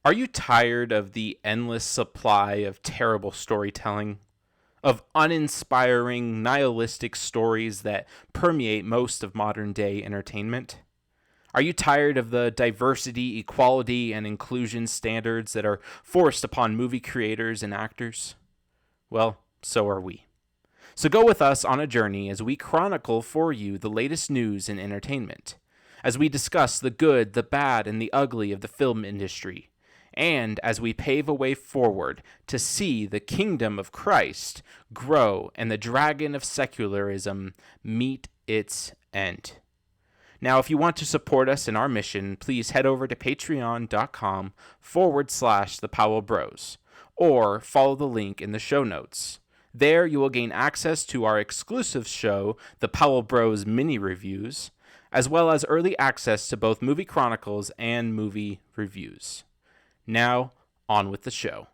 Are you tired of the endless supply of terrible storytelling? Of uninspiring, nihilistic stories that permeate most of modern day entertainment? Are you tired of the diversity, equality, and inclusion standards that are forced upon movie creators and actors? Well, so are we. So go with us on a journey as we chronicle for you the latest news in entertainment, as we discuss the good, the bad, and the ugly of the film industry, and as we pave a way forward to see the kingdom of Christ grow and the dragon of secularism meet its end. Now, if you want to support us in our mission, please head over to patreon.com/the Powell Bros, or follow the link in the show notes. There you will gain access to our exclusive show, the Powell Bros Mini Reviews, as well as early access to both Movie Chronicles and movie reviews. Now, on with the show.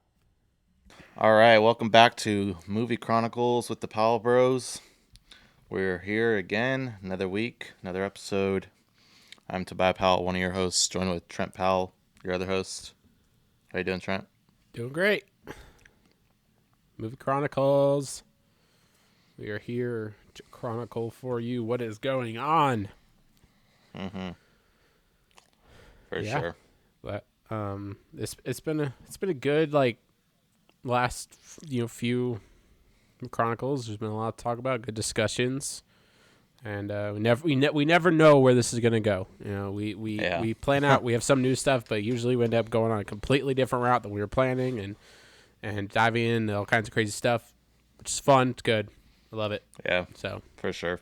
All right, welcome back to Movie Chronicles with the Powell Bros. We're here again, another week, another episode. I'm Tobiah Powell, one of your hosts, joined with Trent Powell, your other host. How you doing, Trent? Doing great. Movie Chronicles. We are here to chronicle for you what is going on. Mm-hmm. For sure. But it's been a good last few Chronicles. There's been a lot to talk about, good discussions, and we never know where this is gonna go. We plan out. We have some new stuff, but usually we end up going on a completely different route than we were planning, and diving into all kinds of crazy stuff, which is fun. It's good. I love it. Yeah. So for sure.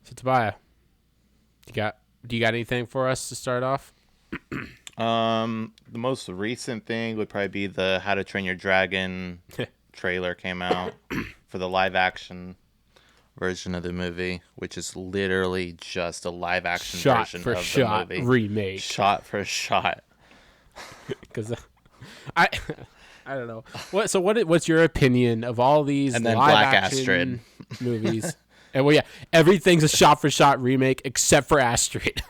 So Tobiah, do you got anything for us to start off? The most recent thing would probably be the How to Train Your Dragon trailer came out for the live action version of the movie, which is literally just a live action version of the movie. Remake. Shot for shot. Because I don't know. What's your opinion of all these and then live Black action Astrid movies? And everything's a shot for shot remake except for Astrid.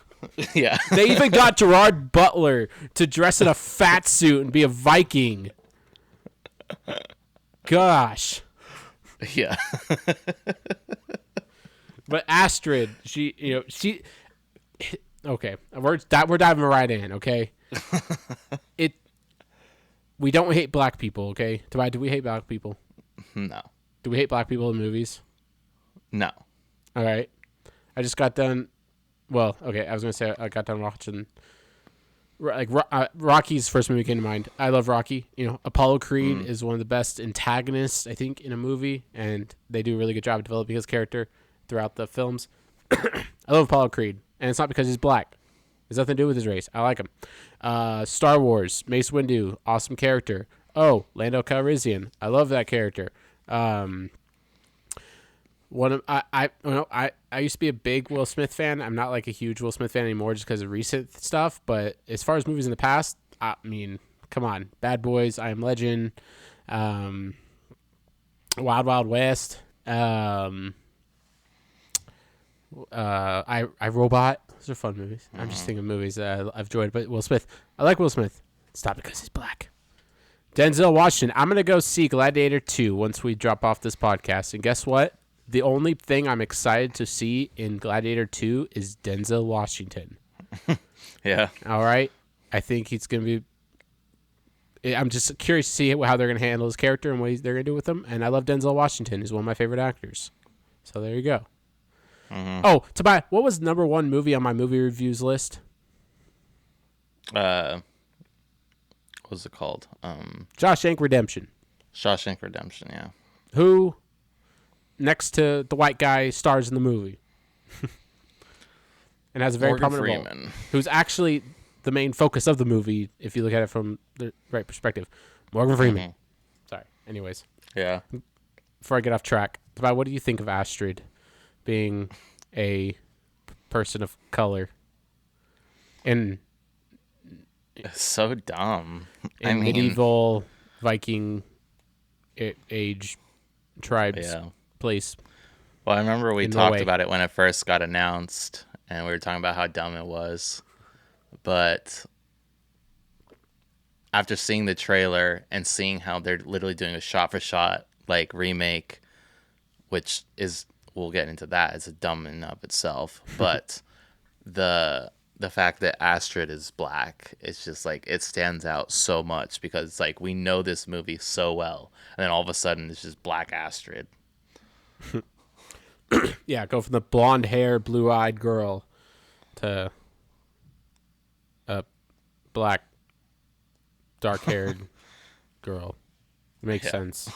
Yeah. They even got Gerard Butler to dress in a fat suit and be a Viking. Gosh. Yeah. But Astrid, she okay, we're diving right in, okay? We don't hate black people, okay? Do we hate black people? No. Do we hate black people in movies? No. All right. I just got done. Well, okay. I was gonna say I got done watching. Rocky's first movie came to mind. I love Rocky. Apollo Creed is one of the best antagonists I think in a movie, and they do a really good job of developing his character throughout the films. I love Apollo Creed, and it's not because he's black. It has nothing to do with his race. I like him. Star Wars, Mace Windu, awesome character. Oh, Lando Calrissian, I love that character. I used to be a big Will Smith fan. I'm not like a huge Will Smith fan anymore just because of recent stuff. But as far as movies in the past, I mean, come on, Bad Boys, I Am Legend, Wild Wild West, I Robot. Those are fun movies. I'm just thinking of movies that I've enjoyed. But Will Smith, I like Will Smith. It's not because he's black. Denzel Washington. I'm gonna go see Gladiator 2 once we drop off this podcast. And guess what? The only thing I'm excited to see in Gladiator 2 is Denzel Washington. Yeah. All right. I think he's going to be... I'm just curious to see how they're going to handle his character and what they're going to do with him. And I love Denzel Washington. He's one of my favorite actors. So there you go. Mm-hmm. Oh, Tobiah, what was number one movie on my movie reviews list? What was it called? Shawshank Redemption. Shawshank Redemption, yeah. Who... next to the white guy stars in the movie and has a very prominent role, who's actually the main focus of the movie if you look at it from the right perspective. Morgan Freeman. Mm-hmm. Sorry. Anyways. Yeah. Before I get off track, what do you think of Astrid being a person of color? And it's so dumb. Medieval Viking age tribes. Yeah. Place. Well, I remember we talked about it when it first got announced, and we were talking about how dumb it was. But after seeing the trailer and seeing how they're literally doing a shot for shot like remake, which is, we'll get into that, it's a dumb in and of itself, but the fact that Astrid is black, it's just like, it stands out so much because it's like we know this movie so well, and then all of a sudden it's just black Astrid. Yeah, go from the blonde hair, blue eyed girl to a black, dark haired girl. Makes sense.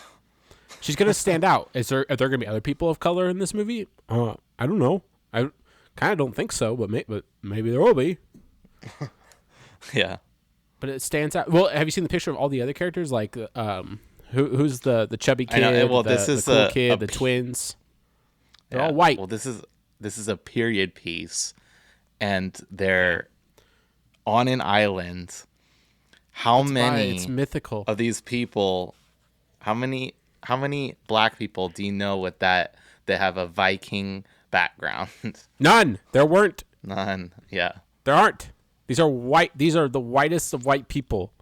She's gonna stand out. Are there gonna be other people of color in this movie? I don't know. I kind of don't think so, but maybe there will be. Yeah. But it stands out. Well, have you seen the picture of all the other characters? Like, who's the chubby kid? I know. Well, the this is cool kid, the twins. They're all white. Well, this is a period piece, and they're on an island. How many? It's mythical. Of these people, how many black people do you know with that have a Viking background? None. There weren't. None. Yeah. There aren't. These are white. These are the whitest of white people.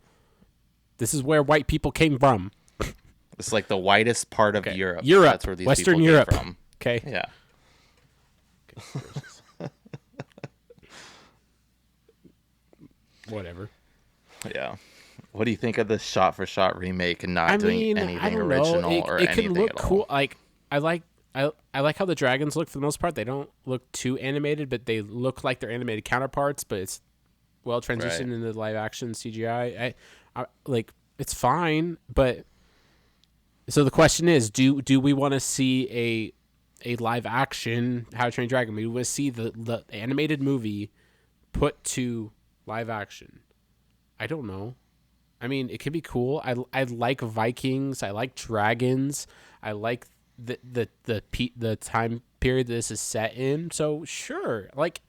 This is where white people came from. It's like the whitest part of Europe. Europe. That's where these Western people Europe. came from. Okay. Yeah. Whatever. Yeah. What do you think of the shot-for-shot remake and not doing anything original or it anything can look at cool. all? Like I like how the dragons look for the most part. They don't look too animated, but they look like their animated counterparts. But it's well transitioned into live action CGI. I like it's fine, but so the question is, do we want to see a live action How to Train Your Dragon? We want to see the animated movie put to live action. I don't know. I mean, it could be cool. I like Vikings. I like dragons. I like the time period that this is set in. So sure, like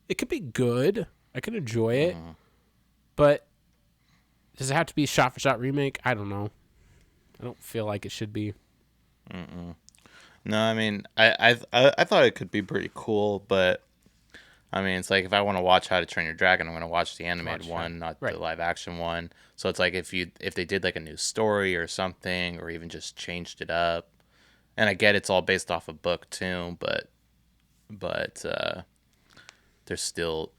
it could be good. I can enjoy it. But does it have to be a shot for shot remake? I don't know. I don't feel like it should be. No, I mean, I thought it could be pretty cool, but I mean, it's like if I want to watch How to Train Your Dragon, I'm going to watch the animated one, not the live action one. So it's like if they did like a new story or something, or even just changed it up. And I get it's all based off a book too, but they're still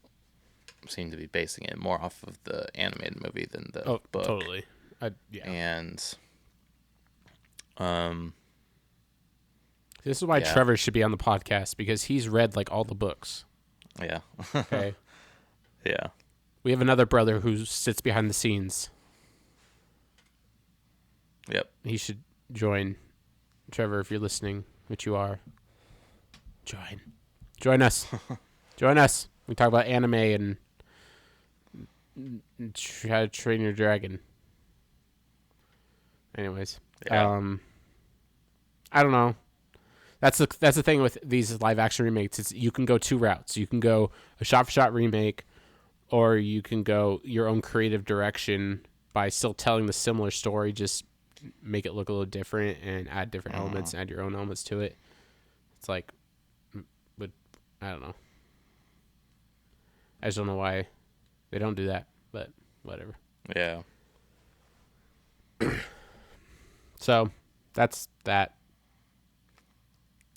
seem to be basing it more off of the animated movie than the book. Totally. Yeah. And this is why Trevor should be on the podcast, because he's read like all the books. Yeah. Okay. Yeah. We have another brother who sits behind the scenes. Yep. He should join. Trevor, if you're listening, which you are, join us. Join us. We talk about anime and How to Train Your Dragon. Anyways, Yeah. I don't know. That's the thing with these live action remakes. It's you can go two routes. You can go a shot for shot remake, or you can go your own creative direction by still telling the similar story, just make it look a little different and add different elements, add your own elements to it. It's like, but I don't know. I just don't know why they don't do that, but whatever. Yeah. So that's that.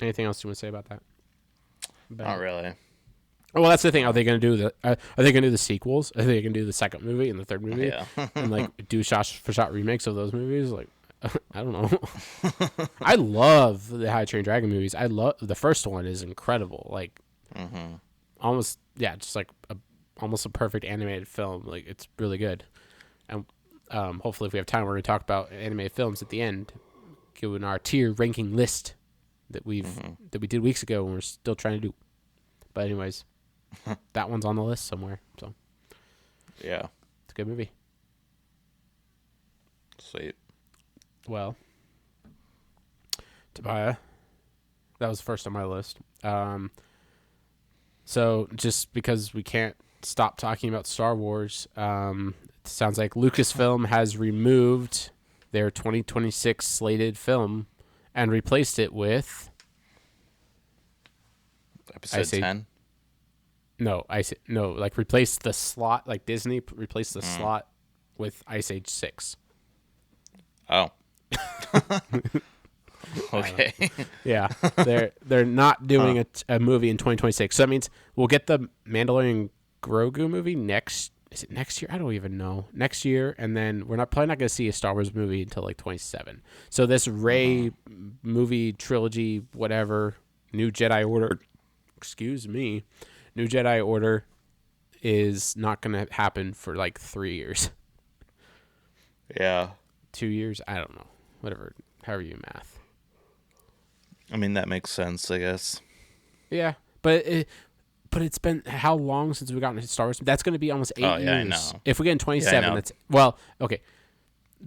Anything else you want to say about that? Not really. Oh, well, that's the thing. Are they going to do are they going to do the sequels? Are they going to do the second movie and the third movie? Yeah. And like do shot for shot remakes of those movies? Like, I don't know. I love the How to Train Your Dragon movies. I love the first one is incredible. Like, almost just like almost a perfect animated film. Like, it's really good. And hopefully, if we have time, we're going to talk about animated films at the end, given our tier ranking list that we did weeks ago, and we're still trying to do. But anyways, that one's on the list somewhere. So Yeah. it's a good movie. Sweet. Well, Tobiah, that was first on my list. So just because we can't stop talking about Star Wars, it sounds like Lucasfilm has removed their 2026 slated film and replaced it with Episode 10? no, like replaced the slot, like Disney replaced the slot with Ice Age 6. Oh. Okay. Yeah, they're not doing a movie in 2026. So that means we'll get the Mandalorian Grogu movie next. Is it next year? I don't even know. Next year, and then we're probably not going to see a Star Wars movie until like 27. So this Rey movie trilogy, whatever, New Jedi Order. Excuse me, New Jedi Order is not going to happen for like 3 years. Yeah. 2 years? I don't know. Whatever. However you math. I mean, that makes sense, I guess. Yeah, but it's been how long since we got into Star Wars? That's going to be almost 8 years. I know. If we get in 27, Yeah, I know. that's well, okay.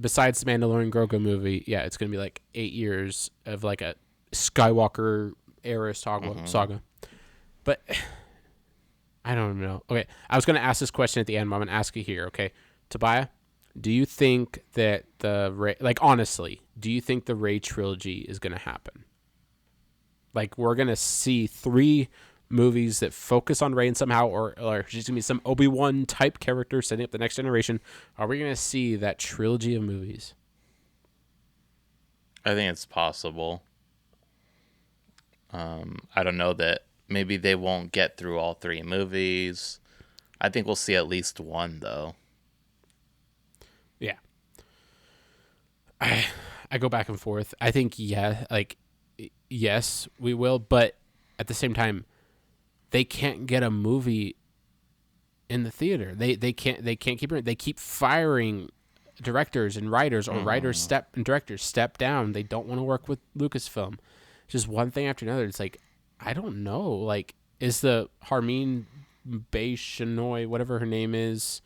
Besides the Mandalorian Grogu movie, yeah, it's going to be like 8 years of like a Skywalker era saga. But I don't know. Okay, I was going to ask this question at the end, but I'm going to ask it here. Okay, Tobiah, do you think that honestly, do you think the Rey trilogy is going to happen? Like, we're going to see 3 movies that focus on Rey and somehow, or she's going to be some Obi-Wan type character setting up the next generation. Are we going to see that trilogy of movies? I think it's possible. I don't know that maybe they won't get through all 3 movies. I think we'll see at least one, though. Yeah. I go back and forth. I think, yes, we will, but at the same time, they can't get a movie in the theater. They can't keep it. They keep firing directors and writers, or directors step down. They don't want to work with Lucasfilm. Just one thing after another. It's like, I don't know. Like, is the Harmeen Bayshanoy, whatever her name is,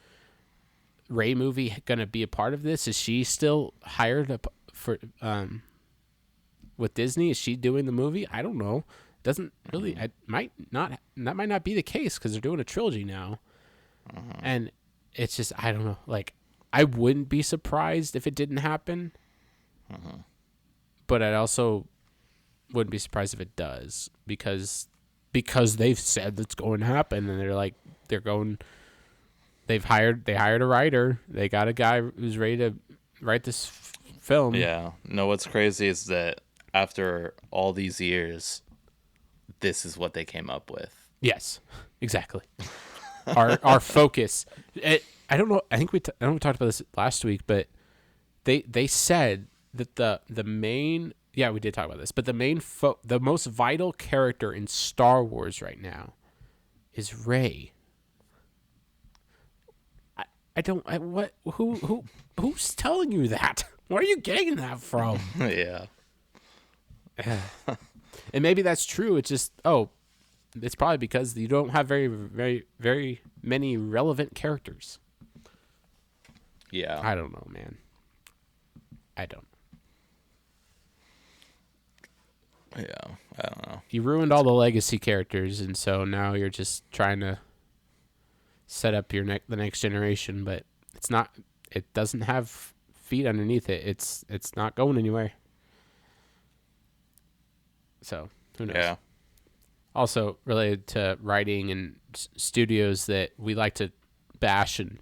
Rey movie going to be a part of this? Is she still hired for with Disney? Is she doing the movie? I don't know. Doesn't really. That might not be the case because they're doing a trilogy now, and it's just, I don't know. Like, I wouldn't be surprised if it didn't happen, but I also wouldn't be surprised if it does because they've said it's going to happen, and they hired a writer. They got a guy who's ready to write this film. Yeah. No, what's crazy is that after all these years, this is what they came up with. Yes, exactly. Our focus. I don't know. I think we talked about this last week, but they said that the main. Yeah, we did talk about this, but the most vital character in Star Wars right now is Rey. Who's telling you that? Where are you getting that from? Yeah. And maybe that's true. It's just, it's probably because you don't have very, very, very many relevant characters. Yeah. I don't know, man. I don't. Yeah. I don't know. You ruined all the legacy characters, and so now you're just trying to set up the next generation, but it's not. It doesn't have feet underneath it. It's not going anywhere. So who knows? Yeah. Also related to writing and studios that we like to bash and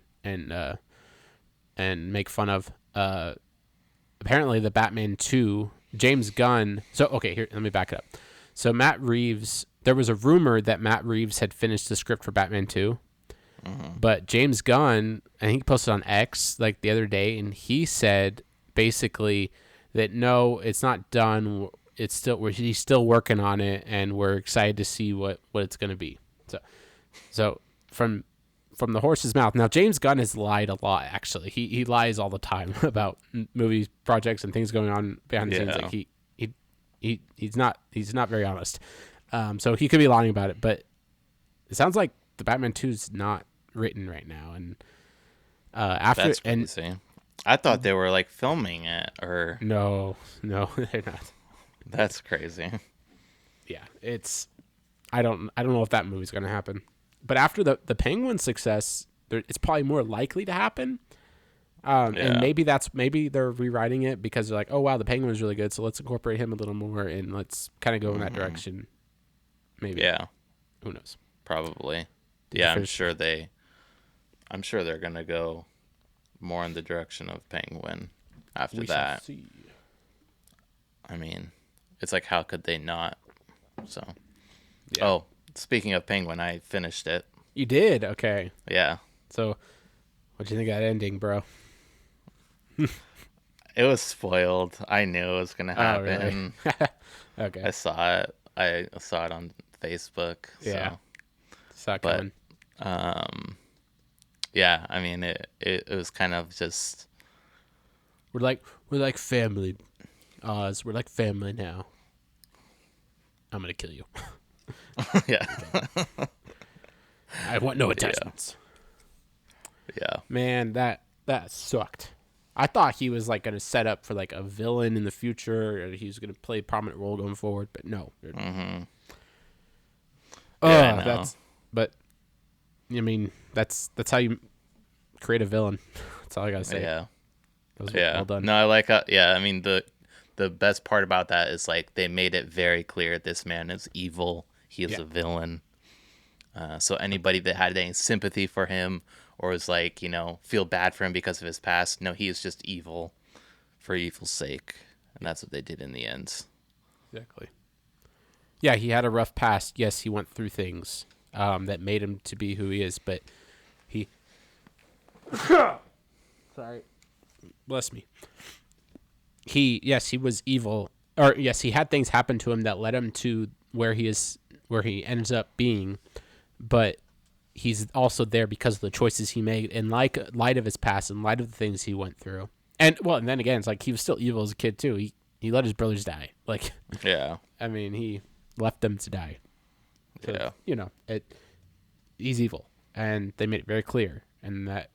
make fun of. Apparently, the Batman 2, James Gunn. So okay, here, let me back it up. So Matt Reeves. There was a rumor that Matt Reeves had finished the script for Batman 2. But James Gunn, I think he posted on X like the other day, and he said basically that no, it's not done. It's still he's still working on it, and we're excited to see what it's going to be. So from the horse's mouth. Now James Gunn has lied a lot. Actually, he lies all the time about movie projects and things going on behind the scenes. Like he's not very honest. So he could be lying about it, but it sounds like the Batman 2 is not written right now, and That's crazy. I thought they were like filming it, or no, they're not. That's crazy. Yeah, I don't know if that movie's gonna happen, but after the Penguin success, it's probably more likely to happen. And maybe they're rewriting it because they're like, oh wow, the Penguin's really good, so let's incorporate him a little more and let's kind of go in that direction. Maybe. Yeah. Who knows? Probably. I'm sure they're gonna go more in the direction of Penguin after We shall that. see. I mean, it's like, how could they not? So, Yeah. oh, speaking of Penguin, I finished it. You did? Okay. Yeah. So, what'd you think of that ending, bro? It was spoiled. I knew it was going to happen. Oh, really? Okay. I saw it. I saw it on Facebook. Yeah. So. Saw it But, coming. yeah, I mean, it was kind of just... We're like family, Oz. We're like family now. I'm gonna kill you. yeah. I want no attachments. Yeah. Man, that sucked. I thought he was like gonna set up for like a villain in the future, or he was gonna play a prominent role going forward. But no. Mm-hmm. Oh, Yeah, I know. But I mean, that's how you create a villain. That's all I gotta say. Yeah. That was Yeah. well done. No, I like I mean, the best part about that is like they made it very clear this man is evil. He is a villain. So anybody that had any sympathy for him or was like, feel bad for him because of his past, no, he is just evil for evil's sake. And that's what they did in the end. Exactly. Yeah, he had a rough past. Yes, he went through things that made him to be who he is, but he... Sorry. Bless me. He was evil. Or, yes, he had things happen to him that led him to where he ends up being, but he's also there because of the choices he made in light of his past, in light of the things he went through. And then again, it's like he was still evil as a kid, too. He let his brothers die. Like, Yeah. I mean, he left them to die. So, Yeah. He's evil, and they made it very clear, and that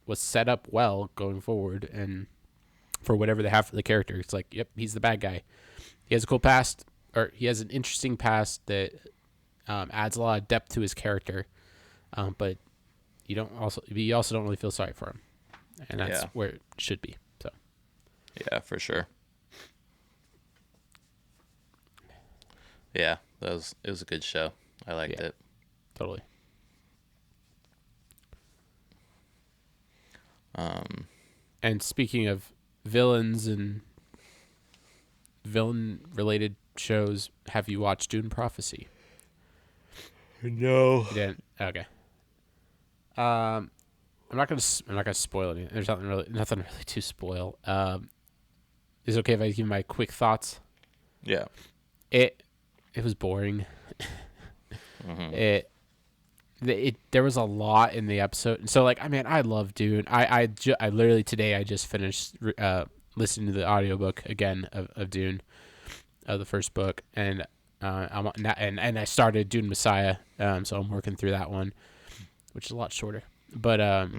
was set up well going forward. And for whatever they have for the character, it's like, yep, he's the bad guy. He has a cool past, or he has an interesting past that adds a lot of depth to his character, but you also don't really feel sorry for him, and that's where it should be. So, yeah, for sure. Yeah, it was a good show. I liked it. Totally. And speaking of villains and villain-related shows, have you watched Dune Prophecy? No. You didn't? Okay. I'm not gonna spoil anything. There's nothing really to spoil. Is it okay if I give my quick thoughts? Yeah. It was boring. Mm-hmm. There was a lot in the episode. So like, I mean, I love Dune. I literally today I just finished listening to the audiobook again of Dune, of the first book, and I started Dune Messiah. So I'm working through that one, which is a lot shorter. But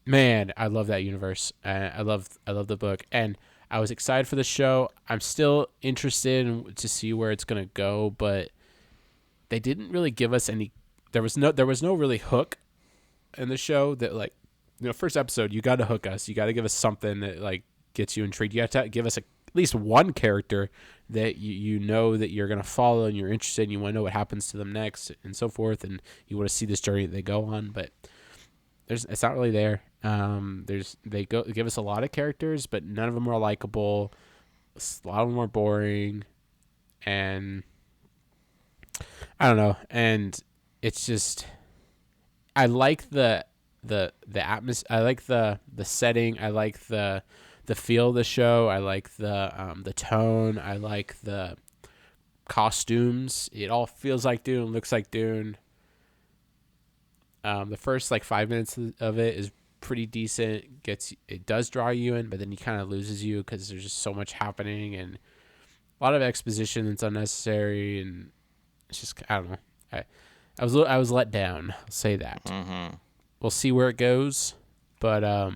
man, I love that universe. I love the book, and I was excited for the show. I'm still interested to see where it's gonna go, but they didn't really give us any. There was no really hook in the show that, like, first episode, you got to hook us. You got to give us something that like gets you intrigued. You have to give us at least one character that you know that you're gonna follow and you're interested and you want to know what happens to them next and so forth, and you want to see this journey that they go on. But it's not really there. They give us a lot of characters, but none of them are likable. A lot of them are boring, and I don't know. And it's just, I like the atmosphere. I like the setting. I like the feel of the show. I like the tone. I like the costumes. It all feels like Dune, looks like Dune. The first like 5 minutes of it is pretty decent. It does draw you in, but then he kind of loses you because there's just so much happening and a lot of exposition that's unnecessary, and it's just, I don't know. I was let down. I'll say that. Mm-hmm. We'll see where it goes, but I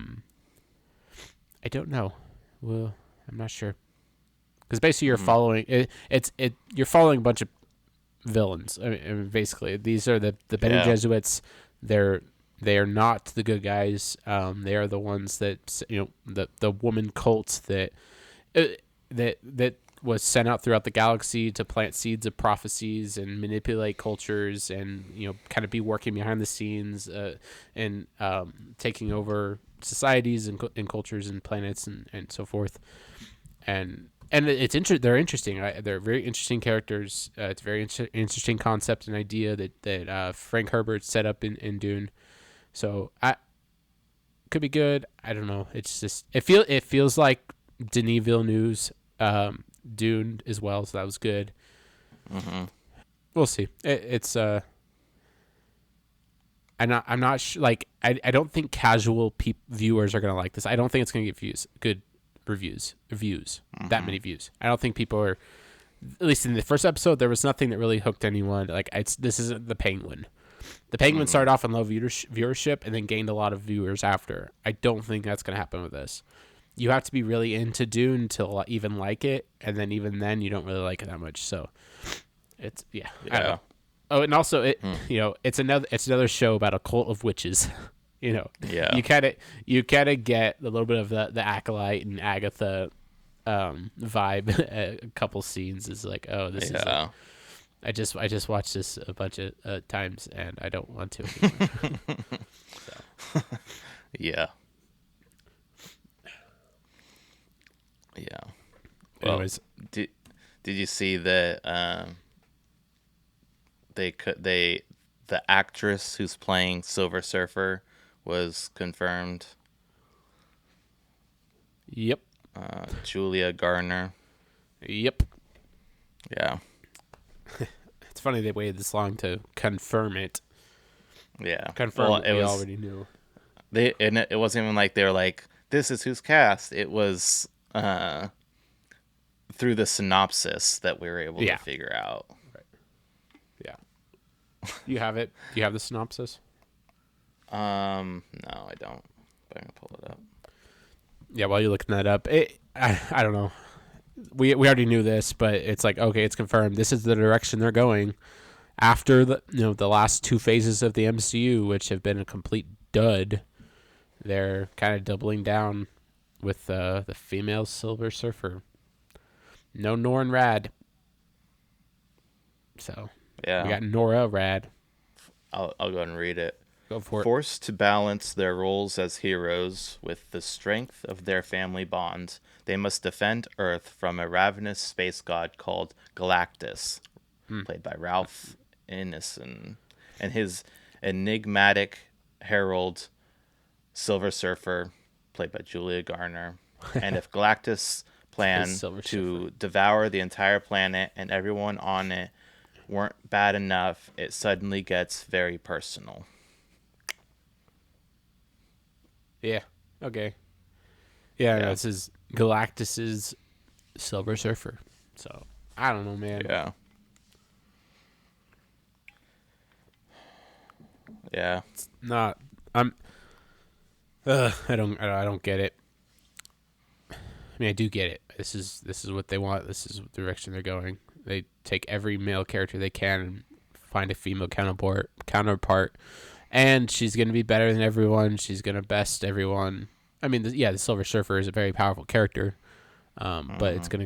don't know. Well, I'm not sure, because basically you're following you're following a bunch of villains. I mean, basically these are the Bene Jesuits. They are not the good guys. They are the ones that the woman cults that was sent out throughout the galaxy to plant seeds of prophecies and manipulate cultures, and kind of be working behind the scenes, and taking over societies and cultures and planets and so forth. And they're interesting. They're very interesting characters. It's a very interesting concept and idea that Frank Herbert set up in Dune. So could be good. I don't know. It's just it feels like Denis Villeneuve's Dune as well. So that was good. Mm-hmm. We'll see. I'm not like I don't think casual viewers are gonna like this. I don't think it's gonna get good views, Mm-hmm. that many views. I don't think people are, at least in the first episode, there was nothing that really hooked anyone. Like this isn't the Penguin. The Penguin started off on low viewership and then gained a lot of viewers after. I don't think that's going to happen with this. You have to be really into Dune to even like it, and then even then you don't really like it that much. So it's I don't know. Oh, and also it's another show about a cult of witches. Yeah. You kind of get a little bit of the Acolyte and Agatha vibe. A couple scenes is like, oh, this is. I just watched this a bunch of times and I don't want to anymore. So. Yeah. Well, anyways, did you see that the actress who's playing Silver Surfer was confirmed? Yep. Julia Garner. Yep. Yeah. It's funny they waited this long to confirm it. Yeah. Confirm what we already knew. It wasn't even like they were like, this is who's cast. It was through the synopsis that we were able to figure out. Right. Yeah. You have it? Do you have the synopsis? No, I don't. But I can pull it up. Yeah, while you're looking that up, I don't know. We already knew this, but it's like, okay, it's confirmed. This is the direction they're going after the last two phases of the MCU, which have been a complete dud. They're kind of doubling down with the female Silver Surfer. No Norrin Rad. So yeah, we got Nora Rad. I'll go ahead and read it. Go for it. Forced to balance their roles as heroes with the strength of their family bond, they must defend Earth from a ravenous space god called Galactus, played by Ralph Ineson, and his enigmatic herald, Silver Surfer, played by Julia Garner. And if Galactus' plan to devour the entire planet and everyone on it weren't bad enough, it suddenly gets very personal. Yeah. Okay. Yeah. No, this is Galactus's Silver Surfer. So I don't know, man. Yeah. Yeah. It's not. I don't get it. I mean, I do get it. This is what they want. This is the direction they're going. They take every male character they can and find a female counterpart. And she's going to be better than everyone. She's going to best everyone. I mean, the Silver Surfer is a very powerful character, but it's going to